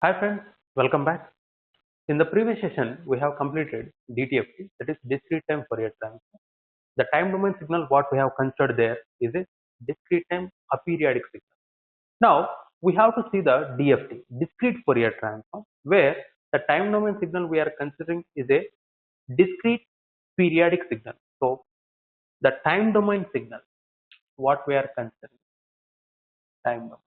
Hi friends, welcome back. In the previous session, we have completed DTFT, that is discrete time Fourier transform. The time domain signal what we have considered there is a discrete time aperiodic signal. Now we have to see the DFT, discrete Fourier transform, where the time domain signal we are considering is a discrete periodic signal. So the time domain signal what we are considering time domain.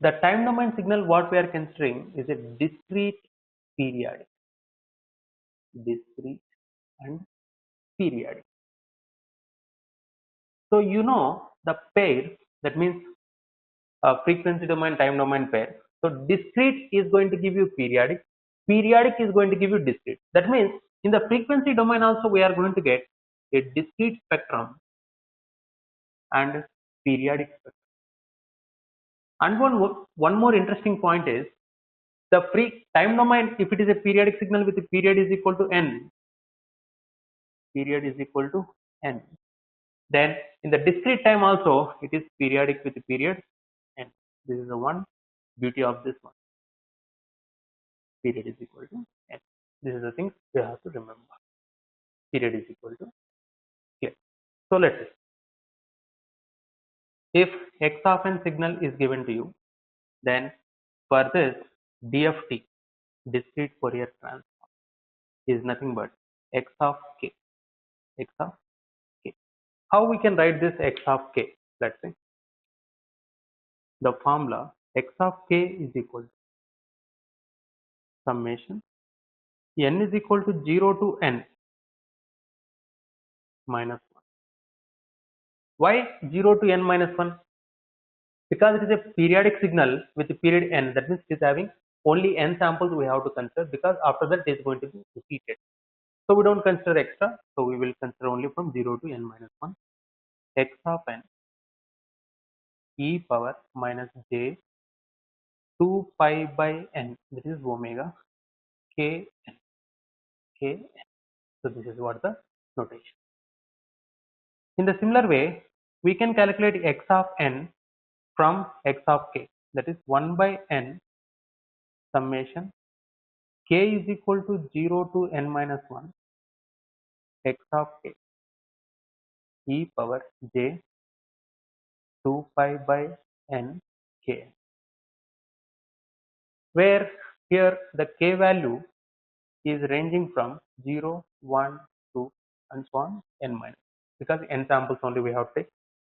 The time domain signal what we are considering is a discrete periodic, discrete and periodic. So you know the pair, that means frequency domain, time domain pair. So discrete is going to give you periodic, periodic is going to give you discrete. That means in the frequency domain also we are going to get a discrete spectrum and periodic spectrum. And one more interesting point is the free time domain, if it is a periodic signal with a period is equal to n, period is equal to n. Then in the discrete time also it is periodic with a period n. This is the one beauty of this one. Period is equal to n. This is the thing we have to remember. Period is equal to k. So let's say if x of n signal is given to you, then for this DFT, discrete Fourier transform, is nothing but x of k. X of k. How we can write this x of k? Let's say the formula x of k is equal to summation n is equal to 0 to n minus 1. Why 0 to n minus 1? Because it is a periodic signal with a period n, that means it is having only n samples we have to consider, because after that it is going to be repeated. So we don't consider extra, so we will consider only from 0 to n minus 1. X of n e power minus j 2 pi by n, this is omega k n, k n. So this is what the notation. In the similar way, we can calculate x of n from x of k, that is 1 by n summation k is equal to 0 to n minus 1 x of k e power j 2 pi by n k, where here the k value is ranging from 0, 1, 2 and so on n minus, because n samples only we have to take.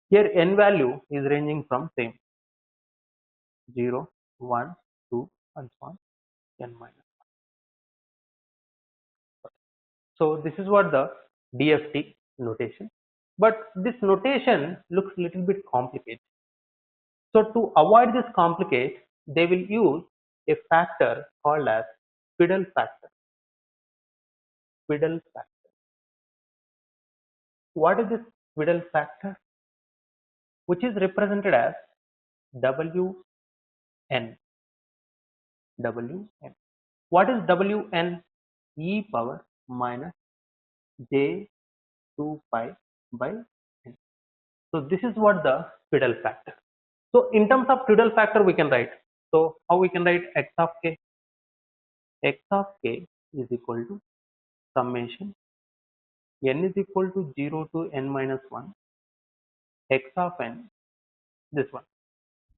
Here n value is ranging from same 0, 1, 2 and so on n minus. So this is what the DFT notation, but this notation looks a little bit complicated. So to avoid this complicate, they will use a factor called as fiddle factor. Fiddle factor. What is this fiddle factor? Which is represented as Wn. Wn. What is Wn? E power minus j 2 pi by n. So this is what the fiddle factor. So in terms of fiddle factor we can write. So how we can write x of k? X of k is equal to summation n is equal to 0 to n minus 1 x of n, this one.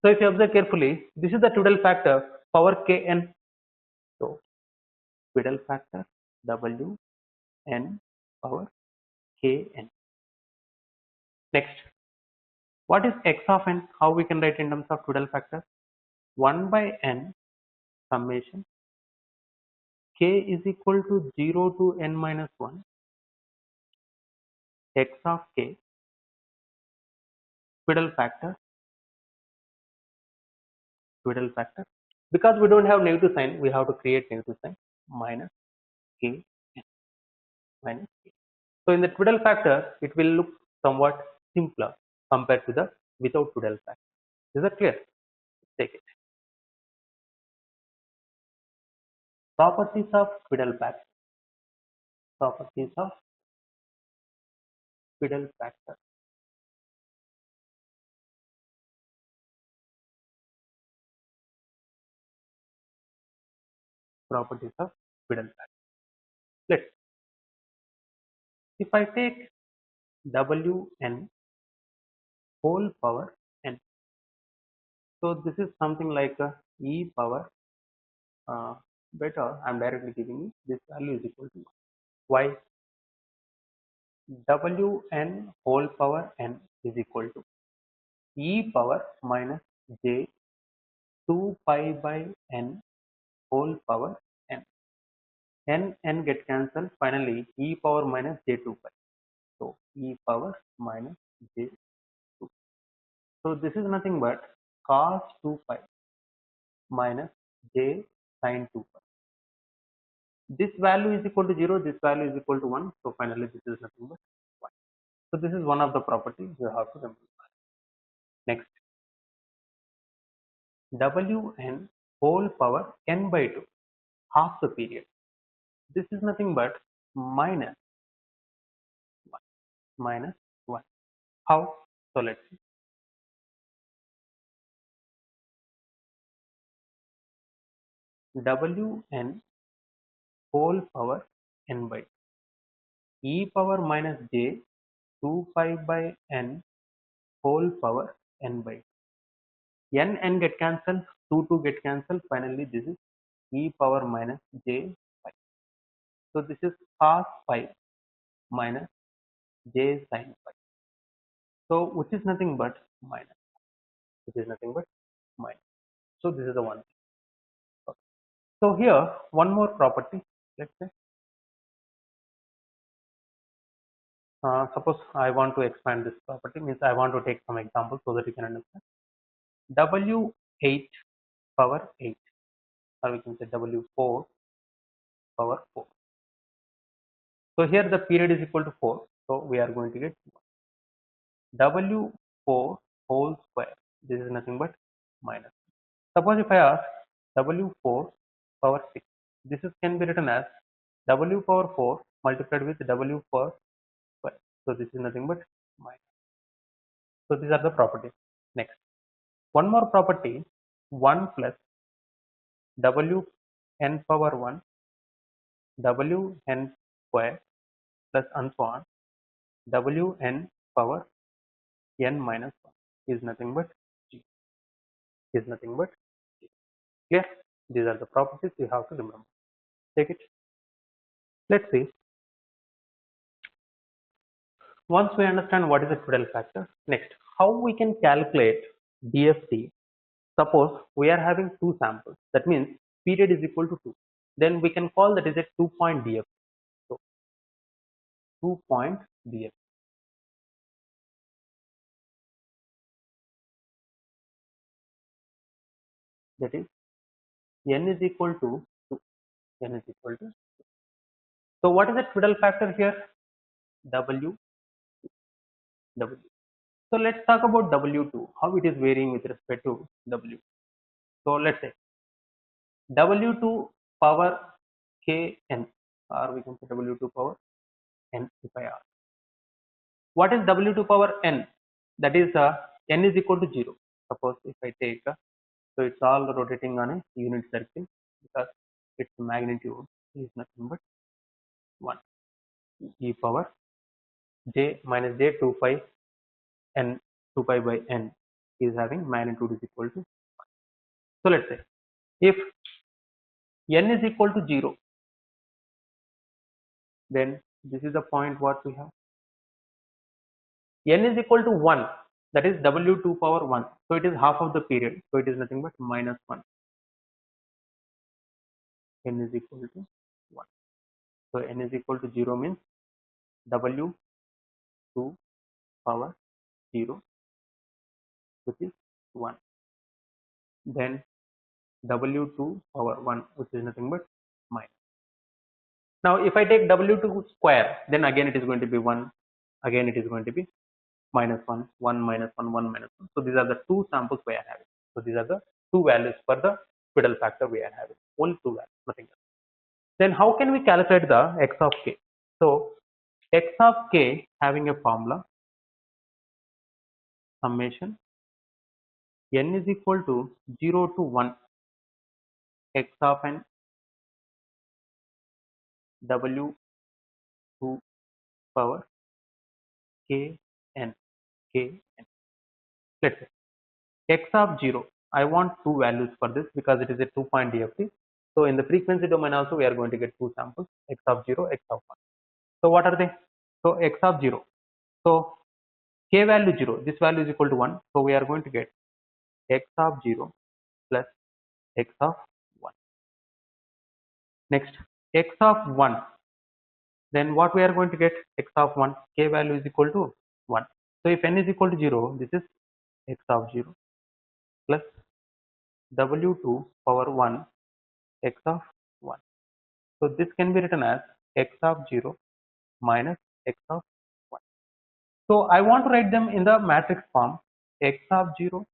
So if you observe carefully, this is the fiddle factor power kn. So fiddle factor W n power kn. Next, what is x of n? How we can write in terms of fiddle factor? 1 by n summation k is equal to 0 to n minus 1 x of k fiddle factor, because we don't have negative sign, we have to create negative sign, minus k n, minus k. So in the fiddle factor it will look somewhat simpler. compared to the without Tudel factor. Is that clear? Take it. Properties of Tudel factor. Properties of Tudel factor. Properties of Tudel factor. Let's. If I take Wn whole power n, so this is something like e power. Better, I'm directly giving you this value is equal to 1. Why? Wn whole power n is equal to e power minus j 2 pi by n whole power n. N get cancelled. Finally, e power minus j 2 pi. So e power minus j 2. So this is nothing but cos 2 pi minus j sin 2 pi. This value is equal to 0. This value is equal to 1. So finally, this is nothing but 1. So this is one of the properties you have to remember. Next, Wn whole power n by 2, half the period. This is nothing but minus 1. Minus 1. How? So let's see. Wn whole power n by 2. E power minus j 2 pi by n whole power n by 2. N get cancelled, 2 get cancelled. Finally, this is e power minus j pi. So this is cos pi minus j sin pi. So which is nothing but minus. Which is nothing but minus. So this is the one. Okay. So here one more property. Let's say suppose I want to expand this property, means I want to take some examples so that you can understand. W8 power 8, or we can say W4 power 4. So here the period is equal to 4. So we are going to get W4 whole square. This is nothing but minus. Suppose if I ask W4 power 6, this is can be written as W power 4 multiplied with W power square. So this is nothing but minus. So these are the properties. Next, one more property, 1 plus Wn power 1 Wn square plus and so on Wn power n minus 1 is nothing but g. Is nothing but g. Clear? These are the properties you have to remember. Take it. Let's see. Once we understand what is the Tudel factor, next, how we can calculate DFT. Suppose we are having two samples. That means period is equal to 2. Then we can call that is a 2-point DFT. So 2-point DFT. That is n is equal to 2. N is equal to 2. So what is the Tudel factor here? W. W. So let's talk about W2, how it is varying with respect to W. So let's say W2 power Kn, or we can say W2 power n if I ask. What is W2 power n? That is n is equal to 0. Suppose if I take, so it's all rotating on a unit circle because its magnitude is nothing but 1. E power j minus j 2 pi n 2 pi by n is having magnitude is equal to 1. So let's say if n is equal to 0, then this is the point what we have. N is equal to 1, that is W2 power 1. So it is half of the period. So it is nothing but minus 1. N is equal to 1. So n is equal to 0 means W2 power 0, which is 1. Then W2 power 1, which is nothing but minus. Now if I take W2 square, then again it is going to be 1. Again it is going to be minus 1, 1 minus 1, 1 minus 1. So these are the two samples we are having. So these are the two values for the fiddle factor we are having. Only two values, nothing else. Then how can we calculate the x of k? So x of k having a formula summation n is equal to 0 to 1 x of n w to power k n k n. Let's say x of 0. I want two values for this because it is a 2-point DFT. So in the frequency domain also we are going to get two samples, x of 0, x of 1. So what are they? So x of 0. So k value 0, this value is equal to 1. So we are going to get x of 0 plus x of 1. Next, x of 1. Then what we are going to get? X of 1, k value is equal to 1. So if n is equal to 0, this is x of 0 plus w2 power 1 x of 1. So this can be written as x of 0 minus x of 1. So I want to write them in the matrix form x of 0,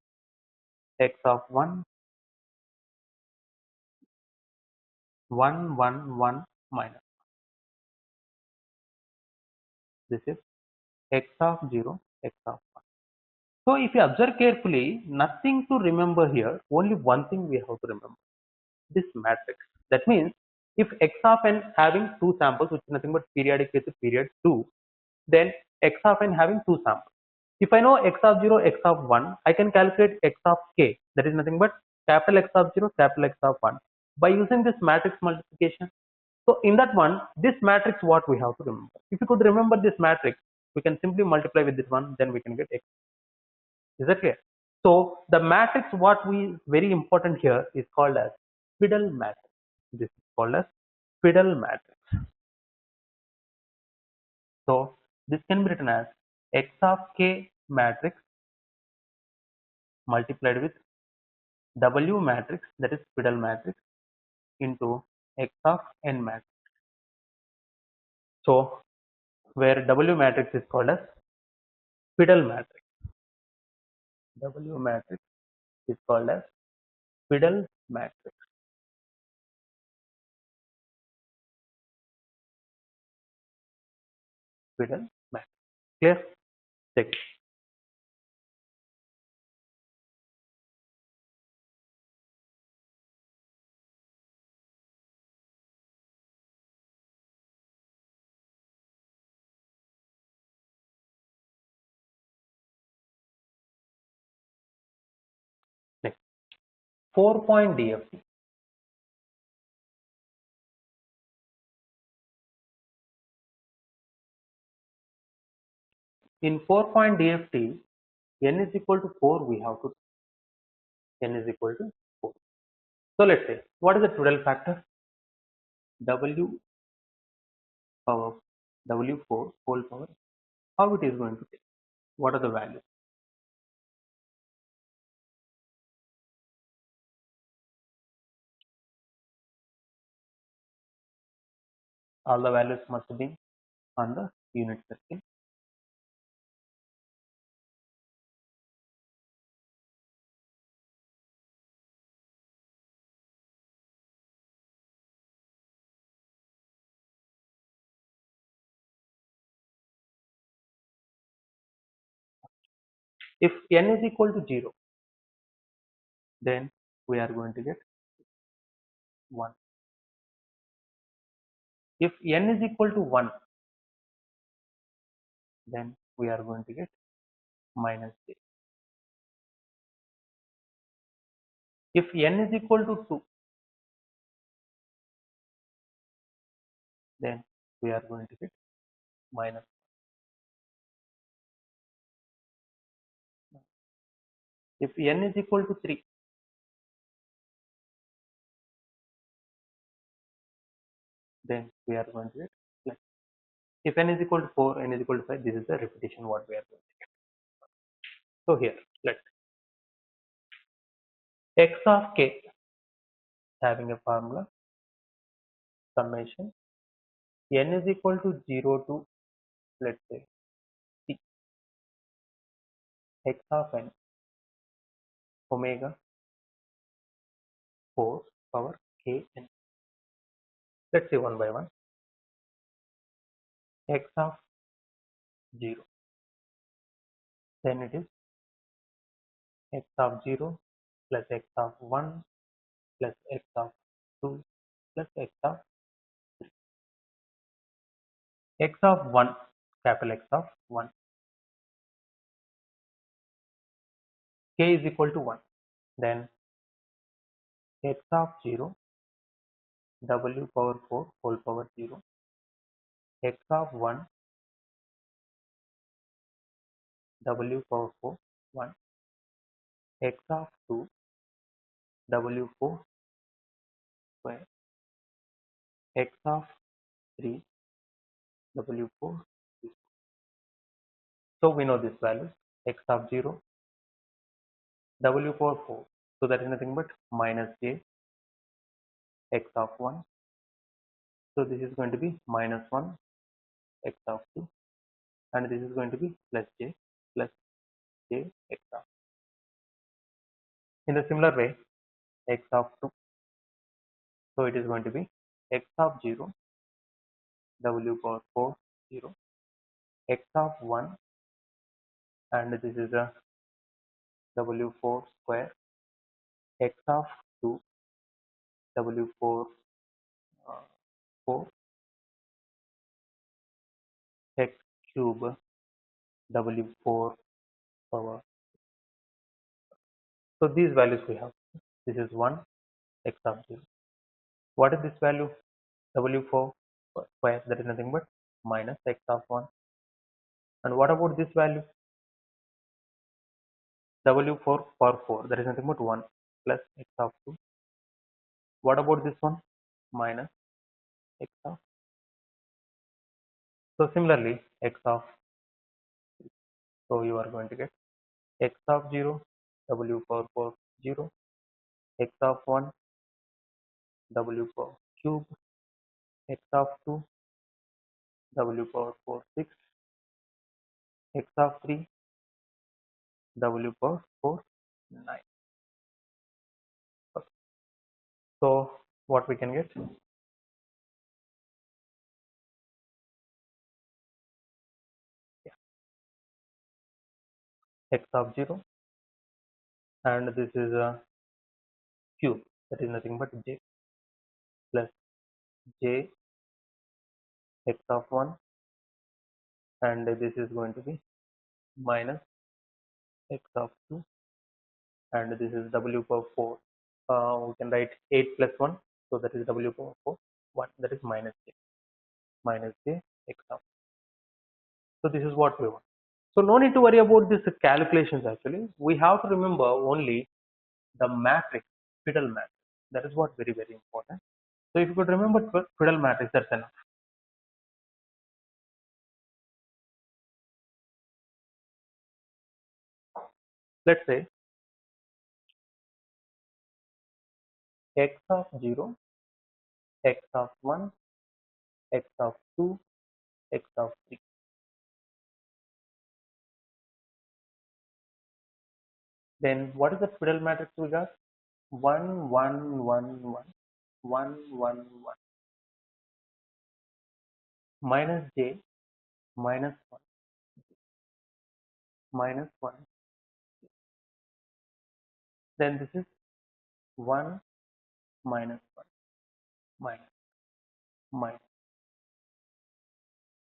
x of 1, 1, 1, 1 minus. This is x of 0, x of 1. So if you observe carefully, nothing to remember here, only one thing we have to remember, this matrix. That means if x of n having two samples, which is nothing but periodic with period 2, then x of n having two samples. If I know x of 0, x of 1, I can calculate x of k, that is nothing but capital X of 0, capital X of 1 by using this matrix multiplication. So in that one, this matrix what we have to remember. If you could remember this matrix, we can simply multiply with this one, then we can get x. Is that clear? So the matrix what we very important here is called as fiddle matrix. This is called as fiddle matrix. So this can be written as x of k matrix multiplied with W matrix, that is fiddle matrix, into x of n matrix. So where W matrix is called as fiddle matrix. W matrix is called as fiddle matrix. Fiddle matrix. Clear? Check. 4-point DFT. In 4-point DFT, n is equal to 4, we have to n is equal to 4. So let's say, what is the fiddle factor? W power W4 whole power. How it is going to take? What are the values? All the values must be on the unit circle. If n is equal to 0, then we are going to get 1. If n is equal to 1, then we are going to get minus j. If n is equal to 2, then we are going to get minus. If n is equal to 3, then we are going to get plus. If n is equal to 4, n is equal to 5, this is the repetition what we are going to get. So here, let's x of k having a formula summation n is equal to 0 to, let's say, c. x of n omega 4 power k n. Let's see one by one. X of 0, then it is x of 0 plus x of 1 plus x of 2 plus x of x of 1, capital X of 1, k is equal to 1. Then x of 0 w power 4 whole power 0, x of 1 w power 4 1, x of 2 w4 square, x of 3 w4. So we know this value, x of 0 w power 4, so that is nothing but minus j x of 1, so this is going to be minus 1 x of 2, and this is going to be plus j x of. In the similar way, x of 2, so it is going to be x of 0 w power 4 0, x of 1, and this is a w4 square, x of 2 w4 4, x cube w4 power. So these values we have. This is 1 x of 0. What is this value? w4 square, that is nothing but minus x of 1. And what about this value? w4 power 4, that is nothing but 1 plus x of 2. What about this one? Minus x of. So similarly, x of, so you are going to get x of 0 w power 4 0, x of 1 w power cube, x of 2 w power 4 6, x of 3 w power 4 9. Okay. So what we can get? Yeah. X of 0, and this is a cube, that is nothing but j plus j x of 1, and this is going to be minus x of 2, and this is w power 4. We can write 8 plus 1, so that is w power 4 1, that is minus j x of. So this is what we want. So no need to worry about this calculations. Actually, we have to remember only the matrix, Fiddle matrix. That is what very important. So if you could remember Fiddle matrix, that's enough. Let's say x of 0, x of 1, x of 2, x of 3. Then what is the Fiddle matrix we got? 1 1 1 1 1 1 1 minus j minus 1 minus 1. Then this is 1 minus 1 minus minus.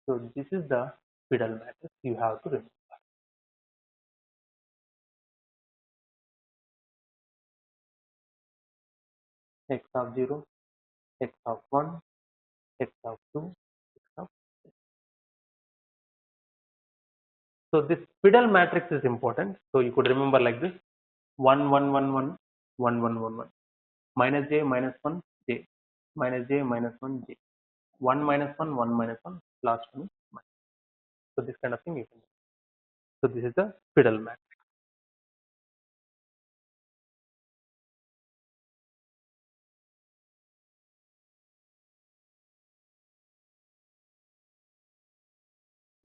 So this is the Fiddle matrix you have to remember. X of 0, x of 1, x of 2, x of. So this Fiddle matrix is important. So you could remember like this: 1 1 1 1 1 1 1 1 minus j minus 1 j minus j minus 1 j 1 minus 1 1 minus 1 last one is minus. So this kind of thing you can do. So this is the Fiddle matrix.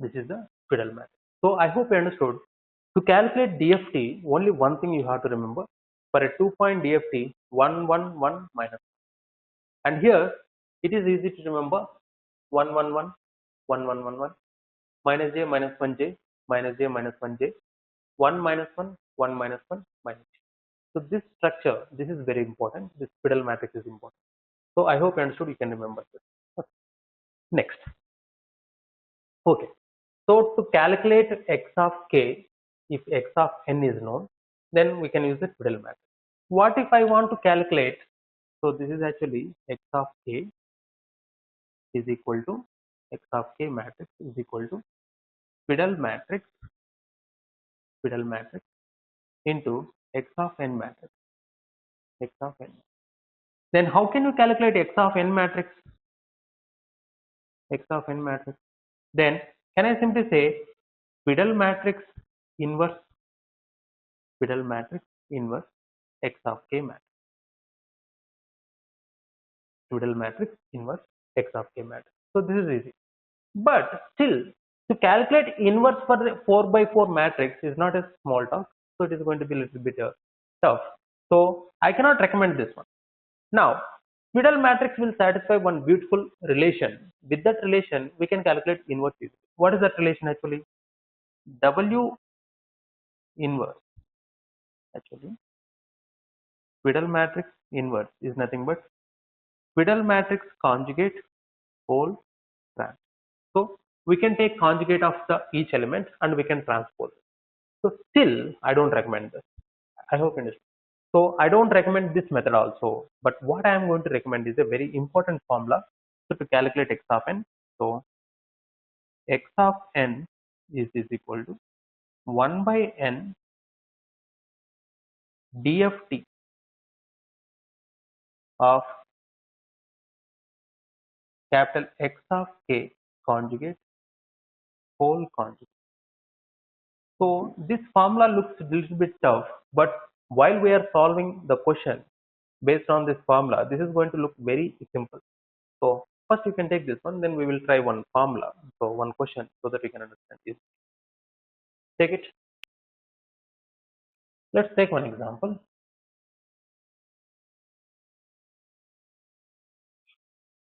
This is the Fiddle matrix. So I hope you understood To calculate DFT, only one thing you have to remember. For a 2-point DFT, 1, 1, 1 minus. And here, it is easy to remember 1, 1, 1, 1, 1, 1, 1, minus j, minus 1j, minus j, minus 1j, 1 minus 1, 1 minus 1, minus j. So this structure, this is very important. This Fiddle matrix is important. So I hope you understood, you can remember this. Okay. Next. Okay. So to calculate x of k, if x of n is known, then we can use the Fiddle matrix. What if I want to calculate? So this is actually x of k is equal to x of k matrix is equal to Fiddle matrix into x of n matrix x of n. Then how can you calculate x of n matrix? X of n matrix. Then can I simply say Fiddle matrix inverse x of k matrix. Fiddle matrix inverse x of k matrix. So this is easy. But still, to calculate inverse for the 4 by 4 matrix is not a small task. So it is going to be a little bit tough. So I cannot recommend this one. Now, Fiddle matrix will satisfy one beautiful relation. With that relation, we can calculate inverse. What is that relation actually? W inverse. Actually, Fiddle matrix inverse is nothing but Fiddle matrix conjugate whole trans. So we can take conjugate of each element and we can transpose it. So still, I don't recommend this. I hope you understand. So I don't recommend this method also. But what I am going to recommend is a very important formula. So to calculate x of n. So x of n is equal to 1 by n DFT of capital X of k conjugate whole conjugate. So this formula looks a little bit tough, but while we are solving the question based on this formula, this is going to look very simple. So first you can take this one, then we will try one formula. So one question so that we can understand this. Take it. Let's take one example.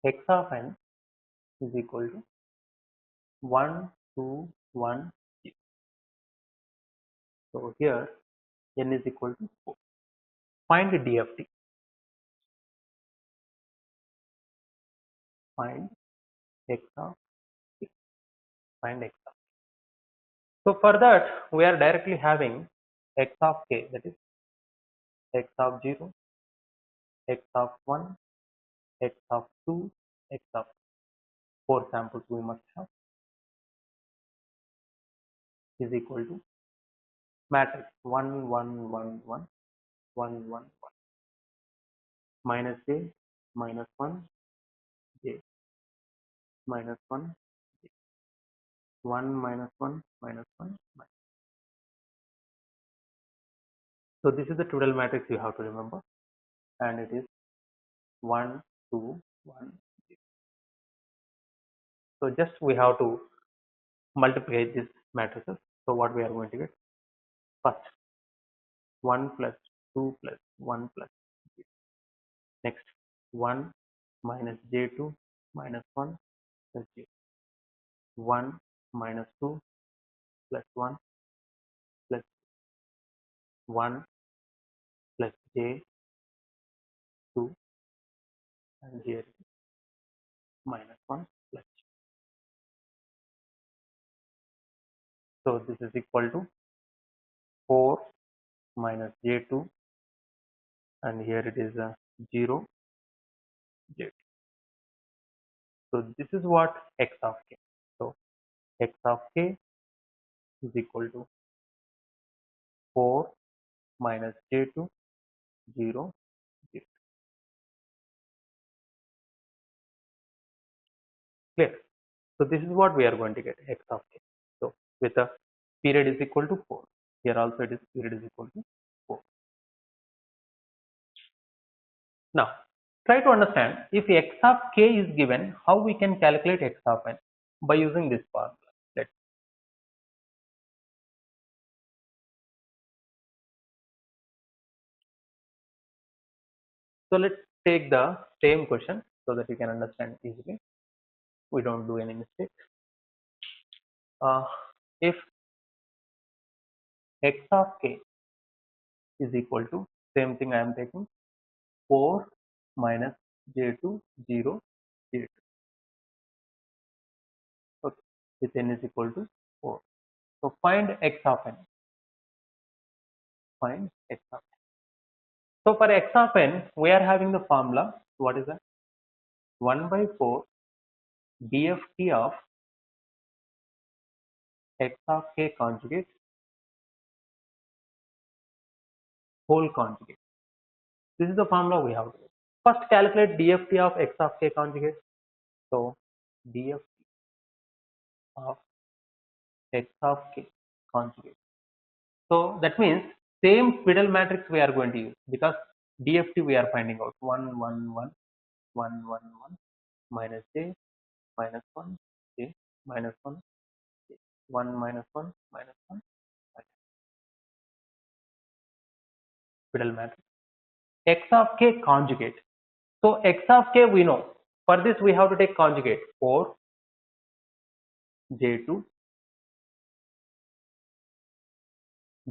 X of n is equal to 1, 2, 1. So here n is equal to 4. Find the DFT. Find x of k. Find x of k. So for that we are directly having x of k, that is x of 0, x of 1, x of 2, x of 4 samples we must have is equal to matrix 1, 1, 1, 1, 1, 1, 1, minus j, minus 1, j, minus 1, j, 1, minus 1, minus 1, minus. So this is the total matrix you have to remember, and it is 1, 2, 1, 0. So just we have to multiply these matrices. So what we are going to get? First 1 plus 2 plus 1 plus 0. Next 1 minus j2 minus 1 plus j. 1 minus 2 plus 1 plus 1 plus j2 and here minus 1 plus j. So this is equal to 4 minus j2 and here it is 0 j2. So this is what x of k. So x of k is equal to 4 minus j2 0 j2. Clear? So this is what we are going to get x of k. So with a period is equal to 4. Here also it is period is equal to 4. Now try to understand if x of k is given, how we can calculate x of n by using this formula. Let's So let's take the same question so that you can understand easily. We don't do any mistakes. If x of k is equal to, same thing I am taking, 4 minus j2 0 j2. Okay, with n is equal to 4. So find x of n. Find x of n. So for x of n, we are having the formula. What is that? 1 by 4 DFT of x of k conjugate whole conjugate. This is the formula we have to do. First calculate DFT of x of k conjugate. So DFT of x of k conjugate. So that means same Fiddle matrix we are going to use, because DFT we are finding out 1 1 1 1 1 1 minus j minus 1 j minus 1 j 1 minus 1 minus 1 minus Fiddle matrix. X of k conjugate. So x of k we know. For this we have to take conjugate 4 j2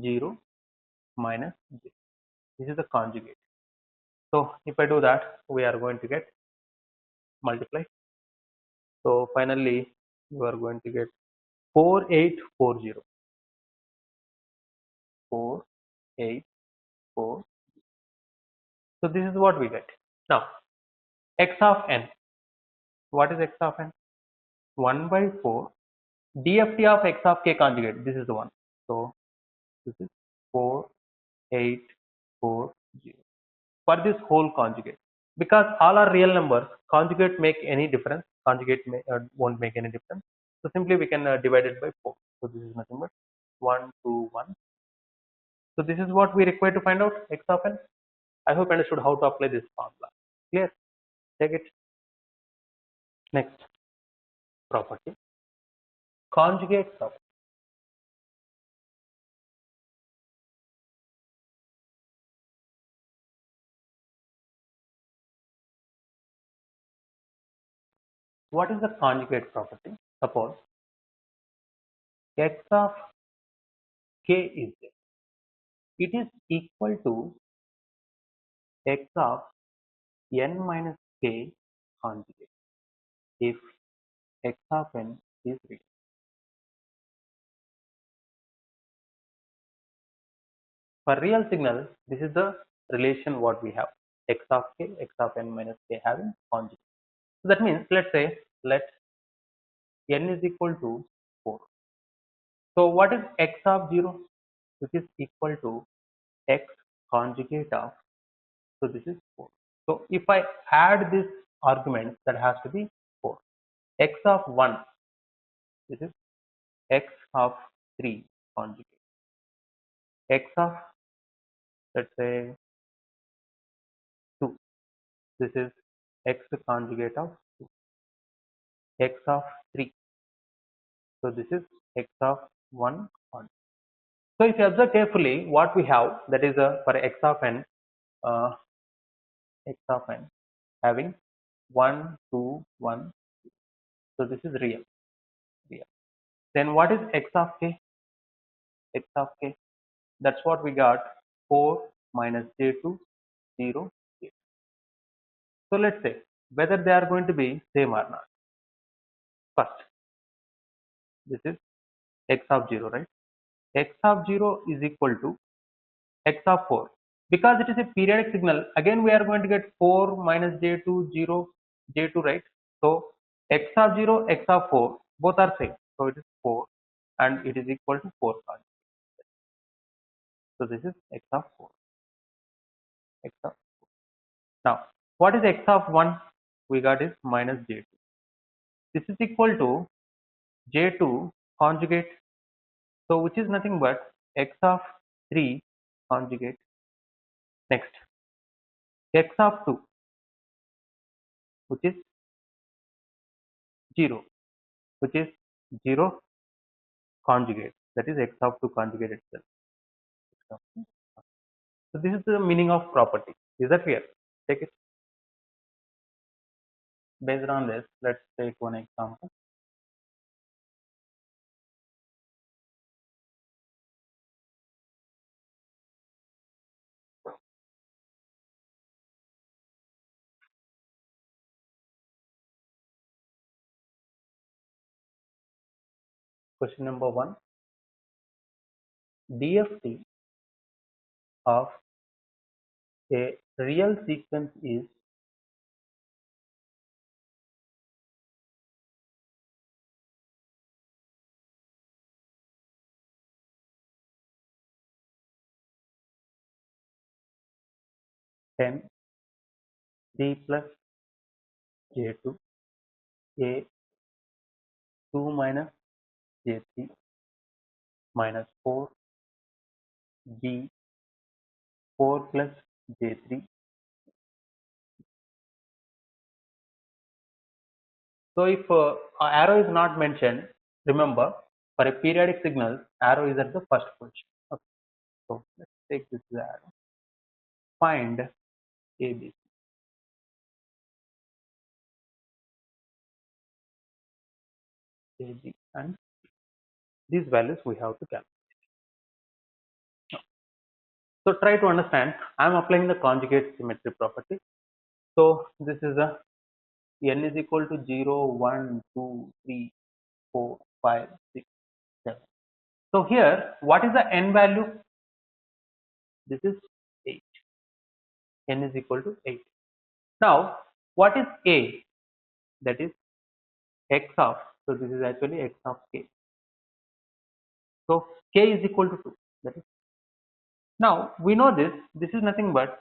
0 minus j. This is the conjugate. So if I do that, we are going to get multiply. So finally you are going to get 4840. 4840. So this is what we get. Now x of n. What is x of n? 1 by 4 DFT of x of k conjugate. This is the one. So this is 4840 for this whole conjugate. Because all are real numbers, conjugate make any difference? Conjugate won't make any difference. So simply we can divide it by 4. So this is nothing but 1 2 1. So this is what we require to find out x of n. I hope you understood how to apply this formula. Clear? Take it. Next property, conjugate property. What is the conjugate property? Suppose x of k is there. It is equal to x of n minus k conjugate if x of n is real. For real signal, this is the relation what we have. X of k, x of n minus k having conjugate. So that means, let's say, let n is equal to 4. So what is x of 0? Which is equal to x conjugate of, so this is 4. So if I add this argument, that has to be 4. X of 1, this is x of 3 conjugate. X of, let's say, 2, this is x conjugate of 2. X of 3, so this is x of 1 conjugate. So if you observe carefully, what we have, that is for x of n, x of n having 1 2 1. So this is real. Then what is x of k? X of k, that's what we got, 4 minus j2 0 j2. So let's say whether they are going to be same or not. First, this is x of 0, right? X of 0 is equal to x of 4. Because it is a periodic signal, again we are going to get 4 minus j2 0 j2, right? So x of 0, x of 4, both are same. So it is 4 and it is equal to 4 conjugate. So this is x of 4. X of 4. Now what is x of 1? We got is minus j2. This is equal to j2 conjugate. So which is nothing but x of 3 conjugate. Next, x of 2, which is 0, which is 0 conjugate. That is x of 2 conjugate itself. So this is the meaning of property. Is that clear? Take it. Based on this, let's take one example. Question number 1. DFT of a real sequence is ten C plus J2 A 2 minus J3 minus 4 B 4 plus J3. So if arrow is not mentioned, remember for a periodic signal, arrow is at the first position. Okay. So let's take this as arrow. Find ABC. AB and these values we have to calculate. So try to understand. I am applying the conjugate symmetry property. So this is a n is equal to 0, 1, 2, 3, 4, 5, 6, 7. So here, what is the n value? This is 8. N is equal to 8. Now, what is A? That is x of, so this is actually x of k. So k is equal to 2. That is, now we know this is nothing but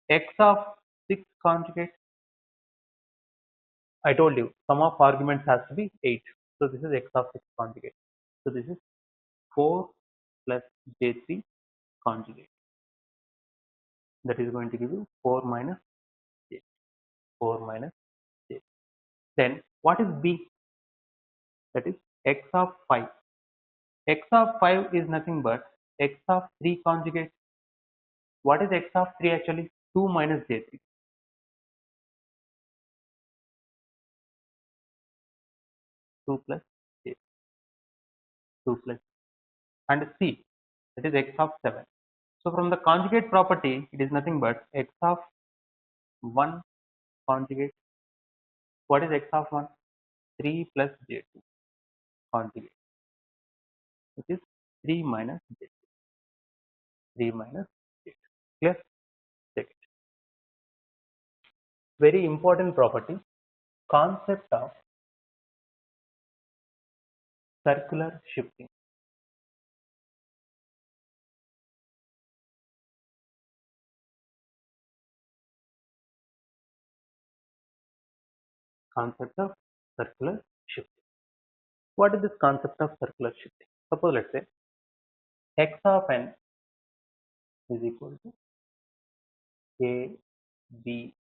x of 6 conjugate. I told you sum of arguments has to be 8. So this is x of 6 conjugate. So this is 4 plus j3 conjugate. That is going to give you 4 minus j. 4 minus j. Then what is b? That is x of 5. X of 5 is nothing but x of 3 conjugate. What is x of 3 actually? 2 minus j3. 2 plus j. 2 plus and c, that is x of 7. So from the conjugate property, it is nothing but x of 1 conjugate. What is x of 1? 3 plus j2 conjugate, which is 3 minus j2. 3 minus j2. Clear? Check it. Very important property, concept of circular shifting. Concept of circular shifting. What is this concept of circular shifting? Suppose let's say x of n is equal to a, b,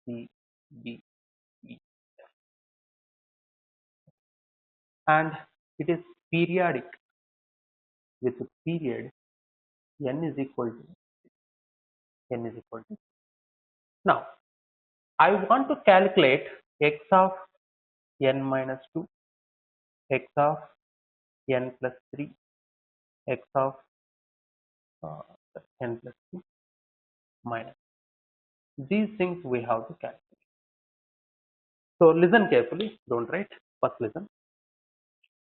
c, d, e, and it is periodic with a period n is equal to n is equal to. Now I want to calculate x of n minus 2, x of n plus 3, x of uh, n plus 2 minus. These things we have to calculate. So listen carefully, don't write, first listen.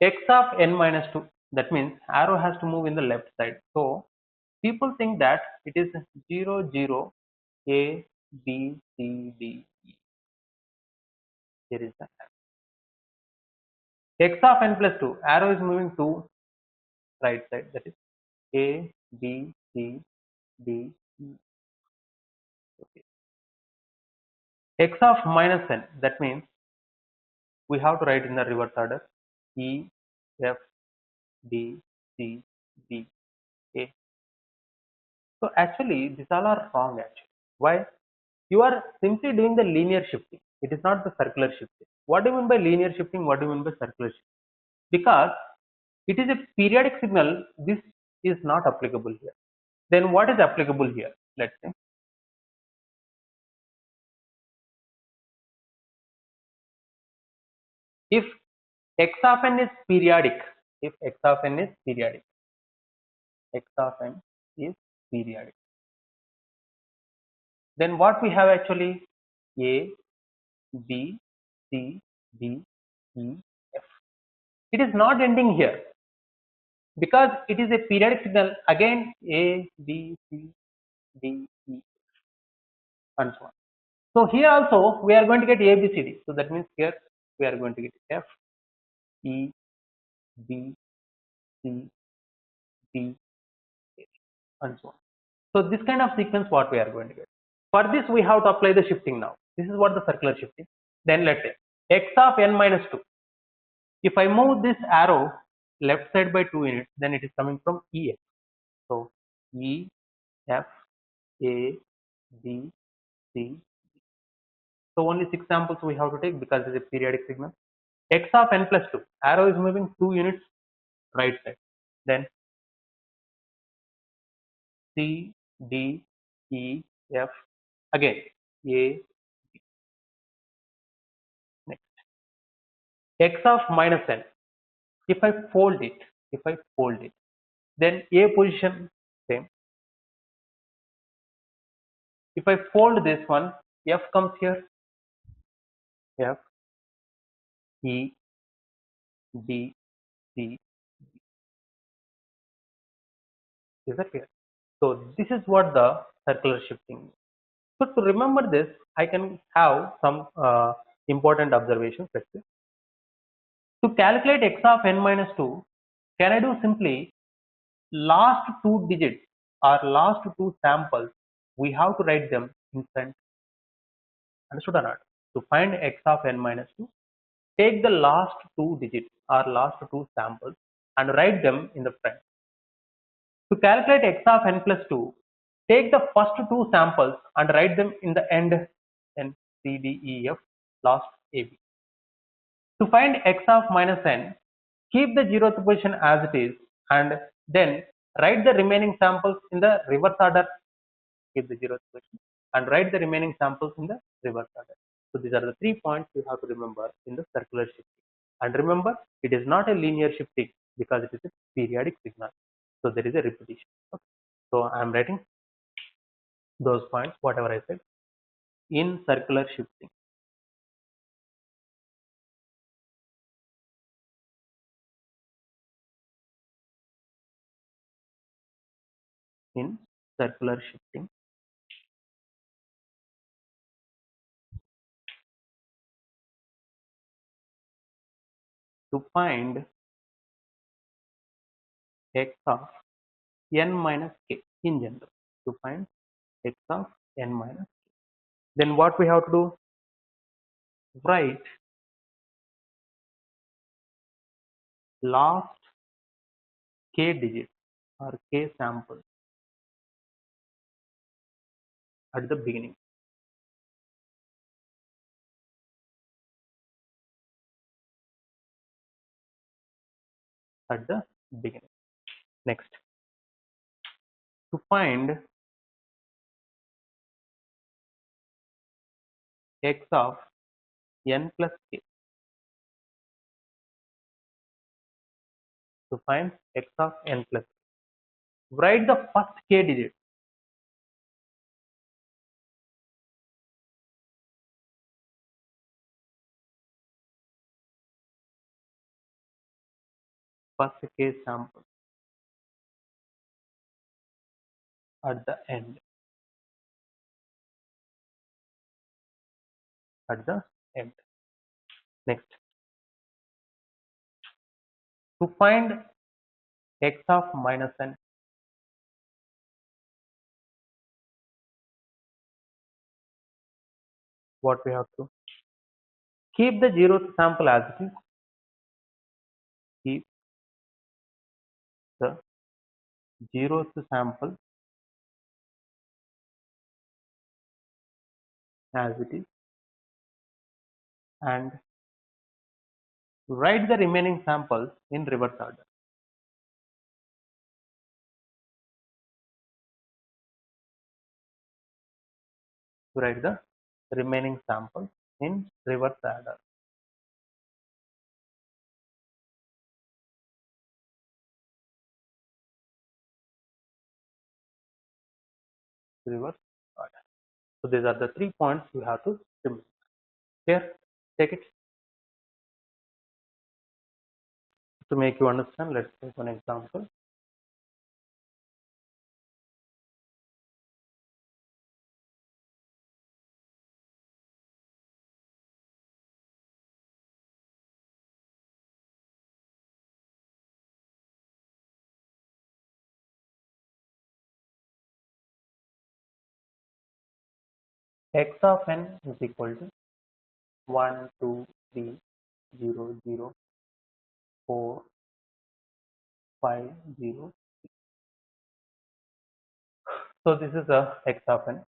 X of n minus 2, that means arrow has to move in the left side. So people think that it is 0, 0, A, B, C, D, E. Here is the x of n plus 2, arrow is moving to right side, that is A, B, C, D, E. Okay. X of minus n, that means we have to write in the reverse order E, F, D, C, B, A. So actually these all are wrong actually. Why? You are simply doing the linear shifting. It is not the circular shifting. What do you mean by linear shifting? What do you mean by circular shifting? Because it is a periodic signal, this is not applicable here. Then what is applicable here? Let's say If x of n is periodic, if x of n is periodic, x of n is periodic, then what we have actually? A, B, C, D, E, F. It is not ending here because it is a periodic signal. Again, A, B, C, D, E, and so on. So here also we are going to get A, B, C, D. So that means here we are going to get F, E, B, C, D, A, and so on. So this kind of sequence what we are going to get. For this we have to apply the shifting now. This is what the circular shifting. Then let's say x of n minus 2. If I move this arrow left side by 2 units, then it is coming from EF. So E, F, A, B, C. So only 6 samples we have to take because it is a periodic signal. X of n plus 2. Arrow is moving 2 units right side. Then C, D, E, F. Again A. Next. X of minus n. If I fold it, then A position same. If I fold this one, F comes here. F, E, D, C. Is that clear? So this is what the circular shifting is. So to remember this, I can have some important observations. Let's say. To calculate x of n minus 2, can I do simply last 2 digits or last 2 samples? We have to write them in front. Understood or not? To find x of n minus 2, take the last 2 digits or last 2 samples and write them in the front. To calculate x of n plus 2, take the first 2 samples and write them in the end, n, C, D, E, F, last A, B. To find x of minus n, keep the 0th position as it is and then write the remaining samples in the reverse order. Keep the 0th position and write the remaining samples in the reverse order. So these are the 3 points you have to remember in the circular shifting. And remember, it is not a linear shifting because it is a periodic signal. So there is a repetition. Okay. So I am writing those points, whatever I said, in circular shifting. In circular shifting, to find x of n minus k in general, to find x of n minus k, then what we have to do? Write last k digits or k samples at the beginning. At the beginning. Next, to find x of n plus k, to find x of n plus k, write the first k digit. First k sample at the end. At the end. Next, to find x of minus n, what we have to keep the 0th sample as it is. Keep the 0th sample as it is and write the remaining samples in reverse order. Write the remaining samples in reverse order. reverse order. So these are the 3 points we have to remember. Here, take it. To make you understand, let's take one example. X of n is equal to 1, 2, 3, 0, 0, 4, 5, 0. So this is a X of n,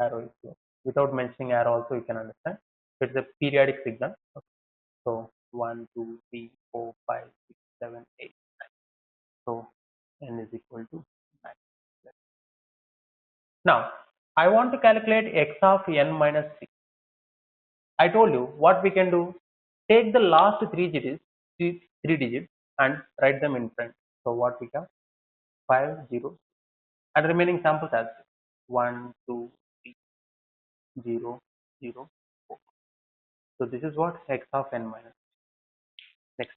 arrow is here. Without mentioning arrow also you can understand. It's a periodic signal. Okay. So 1, 2, 3, 4, 5, 6, 7, 8. So n is equal to 9. Now I want to calculate x of n minus 6. I told you what we can do. Take the last three digits and write them in front. So what we have? 5, 0, and remaining samples as 1, 2, 3, 0, 0, 4. So this is what x of n minus. Next,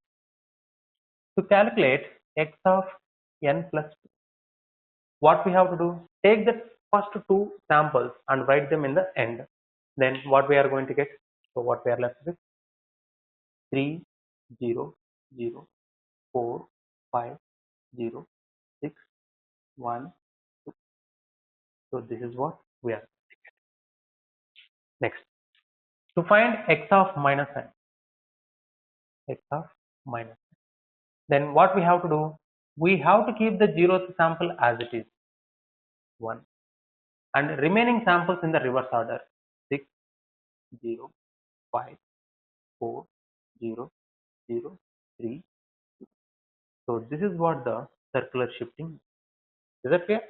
to calculate x of n plus 2, what we have to do? Take the first two samples and write them in the end. Then what we are going to get? So what we are left with? 3, 0, 0, 4, 5, 0, 6, 1, 2. So this is what we are. Next, to find x of minus n, x of minus n, then what we have to do? We have to keep the 0th sample as it is, 1, and remaining samples in the reverse order, 6, 0, 5, 4, 0, 0, 3. So this is what the circular shifting is. That clear?